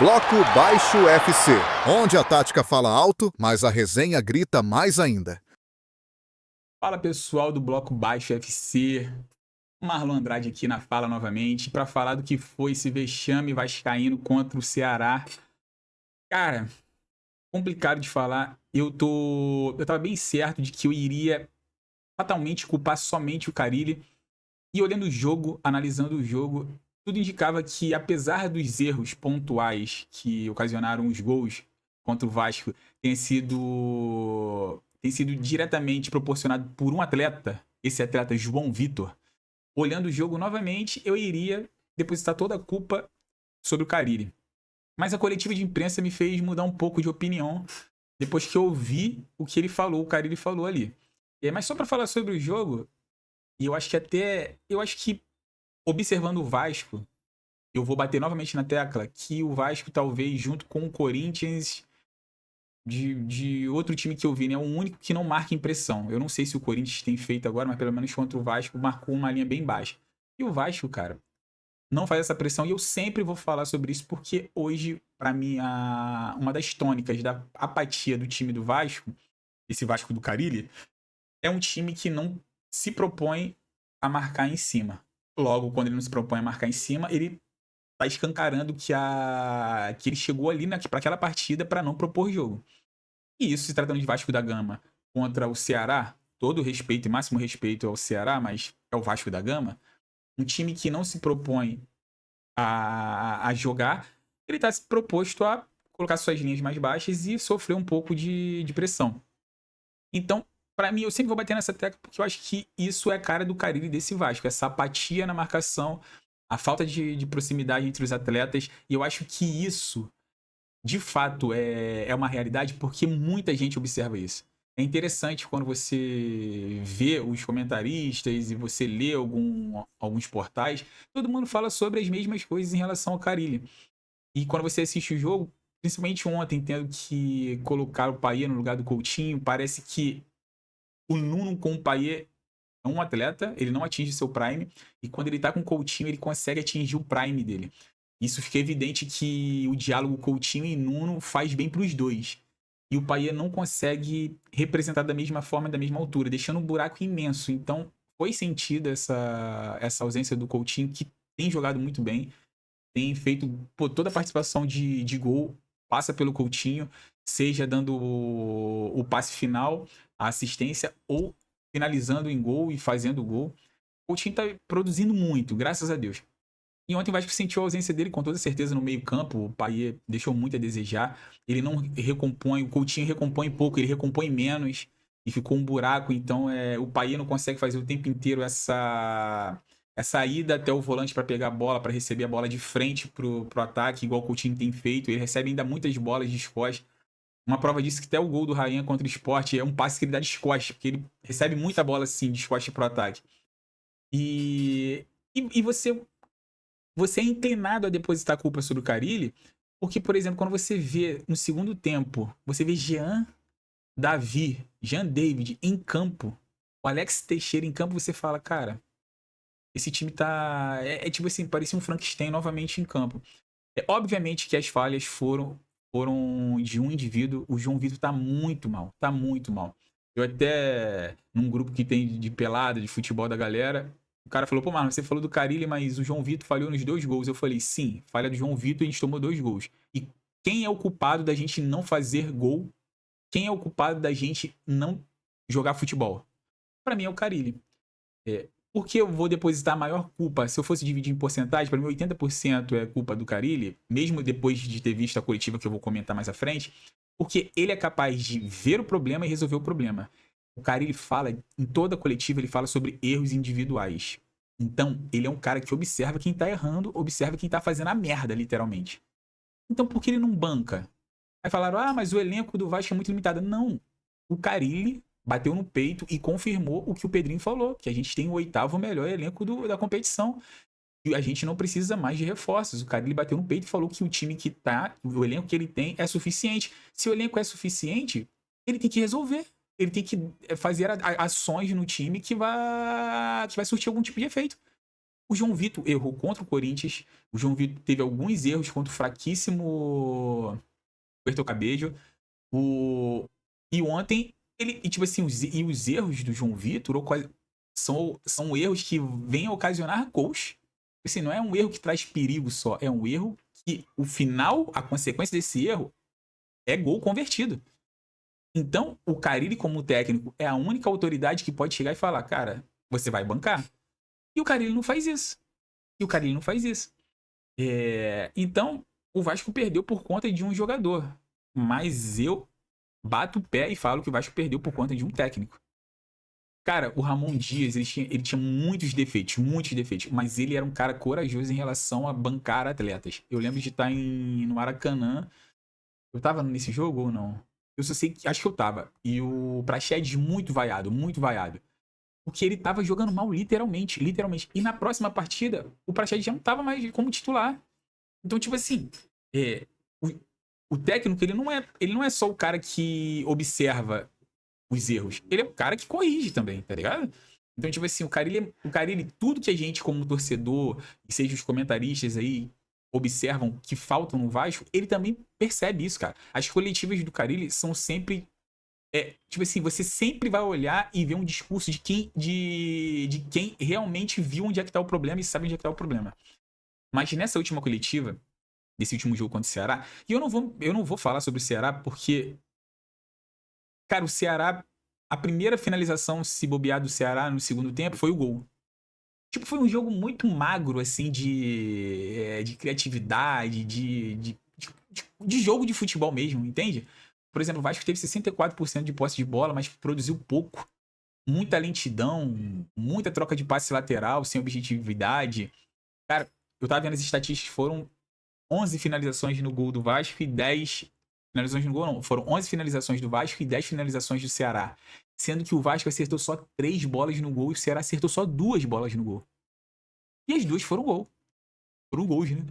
Bloco Baixo FC, onde a tática fala alto, mas a resenha grita mais ainda. Fala pessoal do Bloco Baixo FC, Marlon Andrade aqui na fala novamente para falar do que foi esse vexame vascaíno contra o Ceará. Cara, complicado de falar. Eu tava bem certo de que eu iria fatalmente culpar somente o Carille. E olhando o jogo, analisando o jogo, tudo indicava que apesar dos erros pontuais que ocasionaram os gols contra o Vasco, tem sido diretamente proporcionado por um atleta, esse atleta João Vitor. Olhando o jogo novamente, eu iria depositar toda a culpa sobre o Carille. Mas a coletiva de imprensa me fez mudar um pouco de opinião depois que eu vi o que ele falou, o Carille falou ali. Mas só para falar sobre o jogo, e eu acho que observando o Vasco, eu vou bater novamente na tecla que o Vasco talvez junto com o Corinthians de outro time que eu vi, né, é o único que não marca impressão. Eu não sei se o Corinthians tem feito agora, mas pelo menos contra o Vasco marcou uma linha bem baixa. E o Vasco, cara, não faz essa pressão e eu sempre vou falar sobre isso porque hoje, para mim, uma das tônicas da apatia do time do Vasco, esse Vasco do Carille, é um time que não se propõe a marcar em cima. Logo, quando ele não se propõe a marcar em cima, ele tá escancarando que ele chegou ali para aquela partida para não propor jogo. E isso se tratando de Vasco da Gama contra o Ceará, todo respeito e máximo respeito ao Ceará, mas é o Vasco da Gama, um time que não se propõe a jogar, ele está se proposto a colocar suas linhas mais baixas e sofrer um pouco de pressão. Então, para mim, eu sempre vou bater nessa tecla porque eu acho que isso é a cara do Carille desse Vasco, essa apatia na marcação, a falta de proximidade entre os atletas, e eu acho que isso, de fato, é uma realidade porque muita gente observa isso. É interessante quando você vê os comentaristas e você lê alguns portais, todo mundo fala sobre as mesmas coisas em relação ao Carille. E quando você assiste o jogo, principalmente ontem, tendo que colocar o Payet no lugar do Coutinho, parece que o Nuno com o Payet é um atleta, ele não atinge seu prime, e quando ele tá com o Coutinho, ele consegue atingir o prime dele. Isso fica evidente que o diálogo Coutinho e Nuno faz bem pros dois. E o Payet não consegue representar da mesma forma, da mesma altura, deixando um buraco imenso. Então, foi sentida essa ausência do Coutinho, que tem jogado muito bem, tem feito toda a participação de gol, passa pelo Coutinho, seja dando o passe final, a assistência, ou finalizando em gol e fazendo gol. O Coutinho tá produzindo muito, graças a Deus. E ontem o Vasco sentiu a ausência dele com toda certeza no meio-campo. O Payet deixou muito a desejar. Ele não recompõe, o Coutinho recompõe pouco, ele recompõe menos. E ficou um buraco. Então o Payet não consegue fazer o tempo inteiro essa ida até o volante para pegar a bola, para receber a bola de frente pro ataque, igual o Coutinho tem feito. Ele recebe ainda muitas bolas de costas. Uma prova disso que até o gol do Rainha contra o Sport é um passe que ele dá de costas, porque ele recebe muita bola assim, de costas pro ataque. E você é inclinado a depositar a culpa sobre o Carille, porque, por exemplo, quando você vê no segundo tempo, você vê Jean David em campo, o Alex Teixeira em campo, você fala, cara, esse time tá... É tipo assim, parecia um Frankenstein novamente em campo. Obviamente que as falhas foram de um indivíduo. O João Vitor tá muito mal, tá muito mal. Eu até, num grupo que tem de pelada, de futebol da galera, o cara falou, pô, Marlon, você falou do Carille, mas o João Vitor falhou nos 2 gols. Eu falei, sim, falha do João Vitor e a gente tomou 2 gols. E quem é o culpado da gente não fazer gol? Quem é o culpado da gente não jogar futebol? Pra mim é o Carille. Por que eu vou depositar a maior culpa? Se eu fosse dividir em porcentagem, para mim 80% é culpa do Carille, mesmo depois de ter visto a coletiva que eu vou comentar mais à frente, porque ele é capaz de ver o problema e resolver o problema. O Carille fala, em toda a coletiva, ele fala sobre erros individuais. Então, ele é um cara que observa quem tá errando, observa quem tá fazendo a merda, literalmente. Então, por que ele não banca? Aí falaram, mas o elenco do Vasco é muito limitado. Não. O Carille bateu no peito e confirmou o que o Pedrinho falou, que a gente tem o 8º melhor elenco da competição. E a gente não precisa mais de reforços. O Carille bateu no peito e falou que o time que tá, o elenco que ele tem é suficiente. Se o elenco é suficiente, ele tem que resolver. Ele tem que fazer ações no time que vai surtir algum tipo de efeito. O João Vitor errou contra o Corinthians. O João Vitor teve alguns erros contra o fraquíssimo Puerto Cabello. E ontem, tipo assim, os erros do João Vitor são erros que vêm a ocasionar gols. Assim, não é um erro que traz perigo só, é um erro que o final, a consequência desse erro é gol convertido. Então, o Carille, como técnico, é a única autoridade que pode chegar e falar, cara, você vai bancar. E o Carille não faz isso. Então, o Vasco perdeu por conta de um jogador. Mas eu bato o pé e falo que o Vasco perdeu por conta de um técnico. Cara, o Ramon Dias, ele tinha muitos defeitos, mas ele era um cara corajoso em relação a bancar atletas. Eu lembro de estar no Maracanã. Eu tava nesse jogo ou não? Eu só sei que, acho que eu tava. E o Praxedes muito vaiado, muito vaiado. Porque ele tava jogando mal, literalmente. E na próxima partida, o Praxedes já não tava mais como titular. Então, tipo assim, o técnico, ele não é só o cara que observa os erros. Ele é o cara que corrige também, tá ligado? Então, tipo assim, o Carille, tudo que a gente, como torcedor, e seja os comentaristas aí, observam que faltam no Vasco, ele também percebe isso, cara. As coletivas do Carille são sempre. Tipo assim, você sempre vai olhar e ver um discurso de quem realmente viu onde é que tá o problema e sabe onde é que tá o problema. Mas nessa última coletiva, desse último jogo contra o Ceará, e eu não vou falar sobre o Ceará porque, cara, o Ceará, a primeira finalização, se bobear do Ceará no segundo tempo, foi o gol. Tipo, foi um jogo muito magro, assim, de criatividade, de jogo de futebol mesmo, entende? Por exemplo, o Vasco teve 64% de posse de bola, mas produziu pouco. Muita lentidão, muita troca de passe lateral, sem objetividade. Cara, eu tava vendo as estatísticas, foram 11 finalizações no gol do Vasco e 10 finalizações no gol, não. Foram 11 finalizações do Vasco e 10 finalizações do Ceará. Sendo que o Vasco acertou só 3 bolas no gol e o Ceará acertou só 2 bolas no gol. E as duas foram gol. Foram gols, né?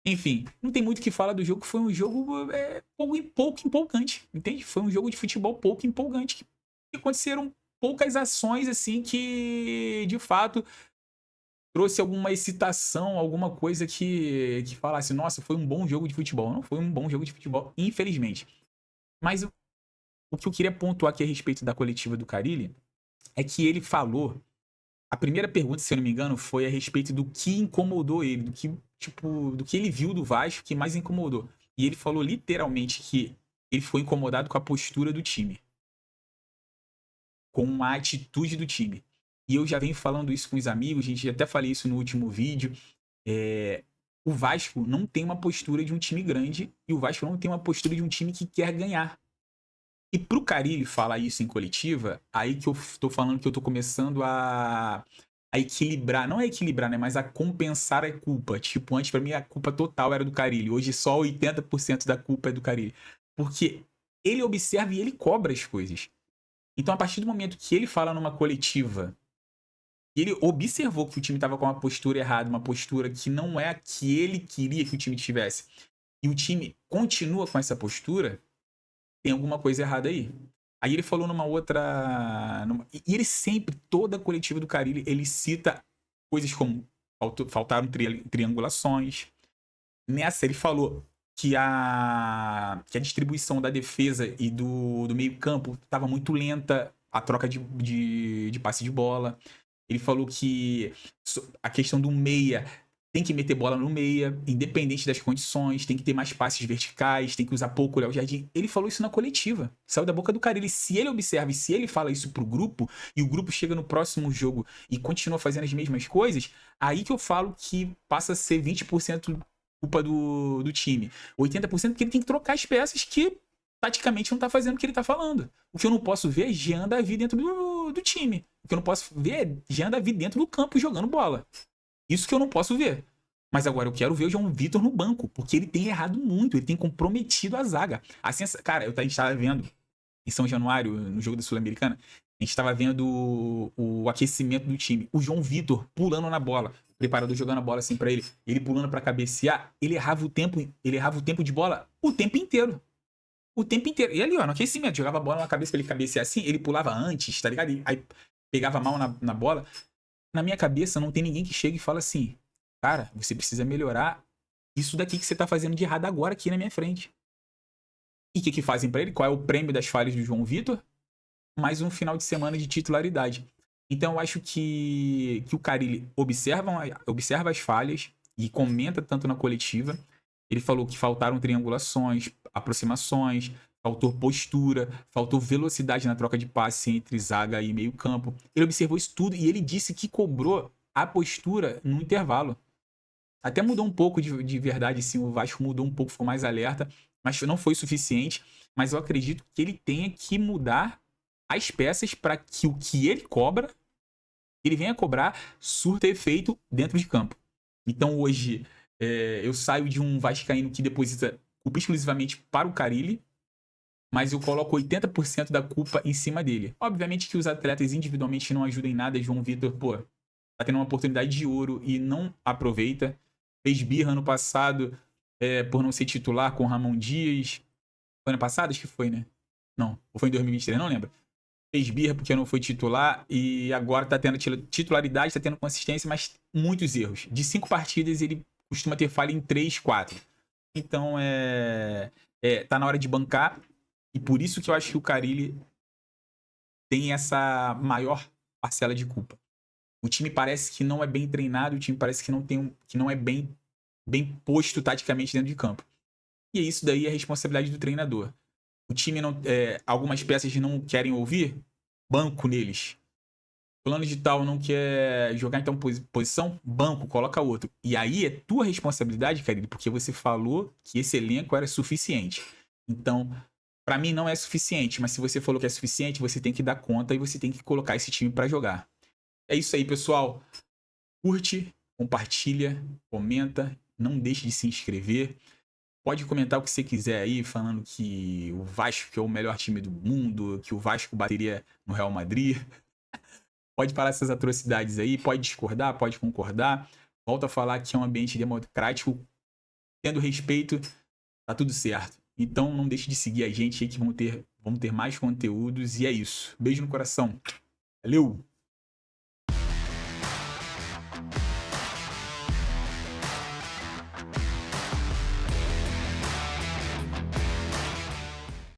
Enfim, não tem muito o que falar do jogo. Foi um jogo pouco empolgante, entende? Foi um jogo de futebol pouco empolgante. Que aconteceram poucas ações, assim, que de fato trouxe alguma excitação, alguma coisa que falasse, nossa, foi um bom jogo de futebol. Não foi um bom jogo de futebol, infelizmente. Mas o que eu queria pontuar aqui a respeito da coletiva do Carille é que ele falou. A primeira pergunta, se eu não me engano, foi a respeito do que incomodou ele, do que ele viu do Vasco que mais incomodou. E ele falou literalmente que ele ficou incomodado com a postura do time, com a atitude do time. E eu já venho falando isso com os amigos, a gente até falei isso no último vídeo. O Vasco não tem uma postura de um time grande e o Vasco não tem uma postura de um time que quer ganhar. E pro Carille falar isso em coletiva, aí que eu tô falando que eu tô começando a equilibrar, não é equilibrar, né, mas a compensar a culpa. Tipo, antes pra mim a culpa total era do Carille, hoje só 80% da culpa é do Carille. Porque ele observa e ele cobra as coisas. Então, a partir do momento que ele fala numa coletiva, ele observou que o time tava com uma postura errada, uma postura que não é a que ele queria que o time tivesse, e o time continua com essa postura, tem alguma coisa errada aí. Aí ele falou numa outra. E ele sempre, toda a coletiva do Carille, ele cita coisas como faltaram triangulações. Nessa, ele falou que a distribuição da defesa e do meio-campo estava muito lenta, a troca de passe de bola. Ele falou que a questão do meia tem que meter bola no meia, independente das condições, tem que ter mais passes verticais, tem que usar pouco o Léo Jardim. Ele falou isso na coletiva, saiu da boca do Carille. Se ele observa e se ele fala isso pro grupo, e o grupo chega no próximo jogo e continua fazendo as mesmas coisas, aí que eu falo que passa a ser 20% culpa do time. 80% porque ele tem que trocar as peças que taticamente não tá fazendo o que ele tá falando. O que eu não posso ver é Jean Davi dentro do time. O que eu não posso ver é Jean Davi dentro do campo jogando bola. Isso que eu não posso ver. Mas agora eu quero ver o João Vitor no banco, porque ele tem errado muito, ele tem comprometido a zaga. Cara, a gente tava vendo em São Januário, no jogo da Sul-Americana, a gente tava vendo o aquecimento do time. O João Vitor pulando na bola, o preparador jogando a bola assim pra ele pulando pra cabecear, ele errava o tempo de bola o tempo inteiro. O tempo inteiro. E ali, ó, no aquecimento, jogava a bola na cabeça pra ele cabecear assim, ele pulava antes, tá ligado? Aí pegava mal na bola. na minha cabeça não tem ninguém que chegue e fala assim, cara, você precisa melhorar isso daqui que você tá fazendo de errado agora aqui na minha frente. E o que fazem pra ele? Qual é o prêmio das falhas do João Vitor? Mais um final de semana de titularidade. Então eu acho que o Carille observa as falhas e comenta tanto na coletiva. Ele falou que faltaram triangulações, aproximações, faltou postura, faltou velocidade na troca de passe entre zaga e meio campo. Ele observou isso tudo e ele disse que cobrou a postura no intervalo. Até mudou um pouco de verdade, sim, o Vasco mudou um pouco, ficou mais alerta, mas não foi suficiente. Mas eu acredito que ele tenha que mudar as peças para que o que ele cobra, ele venha cobrar, surta efeito dentro de campo. Então hoje eu saio de um vascaíno que deposita culpa exclusivamente para o Carille, mas eu coloco 80% da culpa em cima dele. Obviamente que os atletas individualmente não ajudam em nada. João Vitor, pô, tá tendo uma oportunidade de ouro e não aproveita. Fez birra ano passado por não ser titular com o Ramon Dias. Foi ano passado? Acho que foi, né? Não, ou foi em 2023, não lembro. Fez birra porque não foi titular e agora tá tendo titularidade, tá tendo consistência, mas muitos erros. De 5 partidas ele costuma ter falha em 3, 4. Então tá na hora de bancar e por isso que eu acho que o Carille tem essa maior parcela de culpa. O time parece que não é bem treinado, o time parece que não é bem posto taticamente dentro de campo. E isso daí é responsabilidade do treinador. O time não. Algumas peças não querem ouvir, banco neles. Plano de tal não quer jogar então posição, banco, coloca outro. E aí é tua responsabilidade, Carille, porque você falou que esse elenco era suficiente. Então, pra mim não é suficiente, mas se você falou que é suficiente, você tem que dar conta e você tem que colocar esse time pra jogar. É isso aí, pessoal. Curte, compartilha, comenta, não deixe de se inscrever. Pode comentar o que você quiser aí, falando que o Vasco é o melhor time do mundo, que o Vasco bateria no Real Madrid. Pode falar essas atrocidades aí, pode discordar, pode concordar. Volto a falar que é um ambiente democrático, tendo respeito, tá tudo certo. Então não deixe de seguir a gente aí que vamos ter mais conteúdos e é isso. Beijo no coração. Valeu!